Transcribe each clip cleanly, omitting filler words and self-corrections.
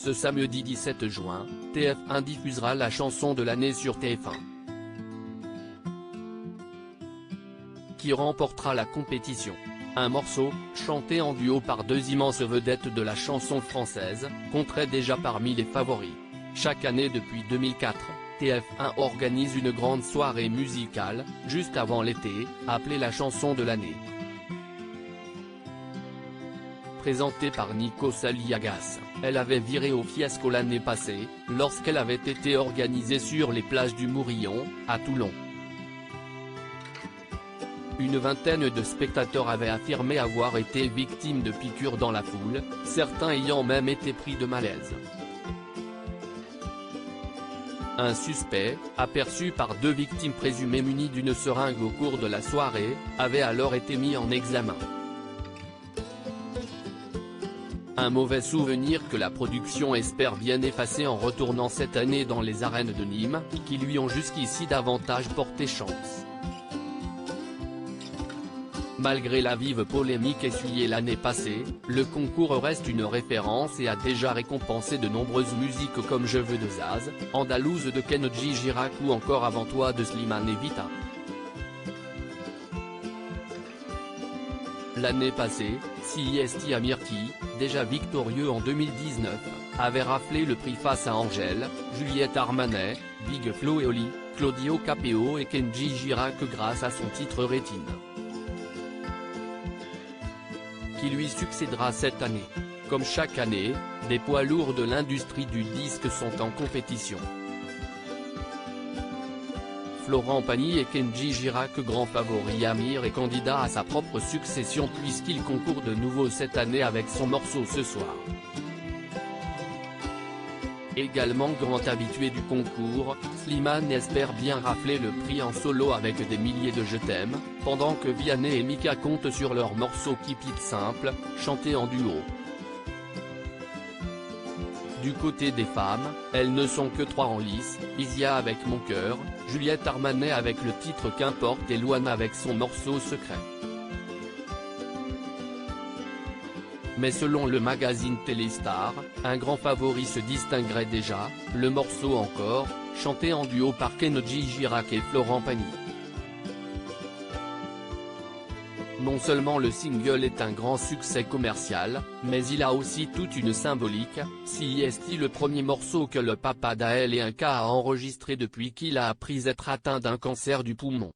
Ce samedi 17 juin, TF1 diffusera la chanson de l'année sur TF1. Qui remportera la compétition? Un morceau, chanté en duo par deux immenses vedettes de la chanson française, compterait déjà parmi les favoris. Chaque année depuis 2004, TF1 organise une grande soirée musicale, juste avant l'été, appelée la chanson de l'année. Présentée par Nikos Aliagas, elle avait viré au fiasco l'année passée, lorsqu'elle avait été organisée sur les plages du Mourillon, à Toulon. Une vingtaine de spectateurs avaient affirmé avoir été victimes de piqûres dans la foule, certains ayant même été pris de malaise. Un suspect, aperçu par deux victimes présumées munies d'une seringue au cours de la soirée, avait alors été mis en examen. Un mauvais souvenir que la production espère bien effacer en retournant cette année dans les arènes de Nîmes, qui lui ont jusqu'ici davantage porté chance. Malgré la vive polémique essuyée l'année passée, le concours reste une référence et a déjà récompensé de nombreuses musiques comme Je veux de Zaz, Andalouse de Kenji Girac ou encore Avant toi de Slimane et Vita. L'année passée, Siesti Amirti, déjà victorieux en 2019, avait raflé le prix face à Angèle, Juliette Armanet, Big Flo et Oli, Claudio Capeo et Kenji Girac grâce à son titre Rétine. Qui lui succédera cette année. Comme chaque année, des poids lourds de l'industrie du disque sont en compétition. Florent Pagny et Kenji Girac grand favori. Amir est candidat à sa propre succession puisqu'il concourt de nouveau cette année avec son morceau Ce soir. Également grand habitué du concours, Slimane espère bien rafler le prix en solo avec des milliers de Je t'aime, pendant que Vianney et Mika comptent sur leur morceau Keep It Simple, chanté en duo. Du côté des femmes, elles ne sont que trois en lice, Isia avec Mon cœur, Juliette Armanet avec le titre Qu'importe et Louane avec son morceau Secret. Mais selon le magazine Téléstar, un grand favori se distinguerait déjà, le morceau Encore, chanté en duo par Kenji Girac et Florent Pagny. Non seulement le single est un grand succès commercial, mais il a aussi toute une symbolique, Siesti le premier morceau que le papa d'Aël et Inca a enregistré depuis qu'il a appris être atteint d'un cancer du poumon.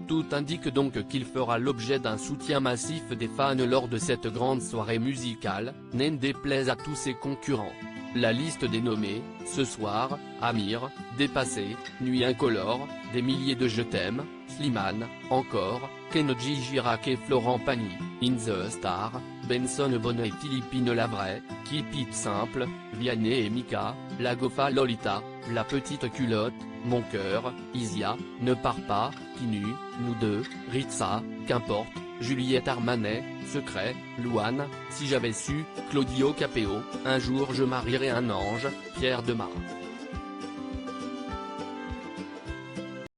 Tout indique donc qu'il fera l'objet d'un soutien massif des fans lors de cette grande soirée musicale, n'en déplaise à tous ses concurrents. La liste des nommés, Ce soir, Amir, Dépassé, Nuit incolore, des milliers de Je t'aime, Slimane, Encore, Kenji Girac et Florent Pagny, In the Star, Benson Bonet et Philippine Lavray, Keep It Simple, Vianney et Mika, La Gofa Lolita, La petite culotte, Mon cœur, Isia, Ne pars pas, Kinu, Nous deux, Ritza, Qu'importe, Juliette Armanet, Secret, Louane, Si j'avais su, Claudio Capeo, Un jour je marierai un ange, Pierre Demar.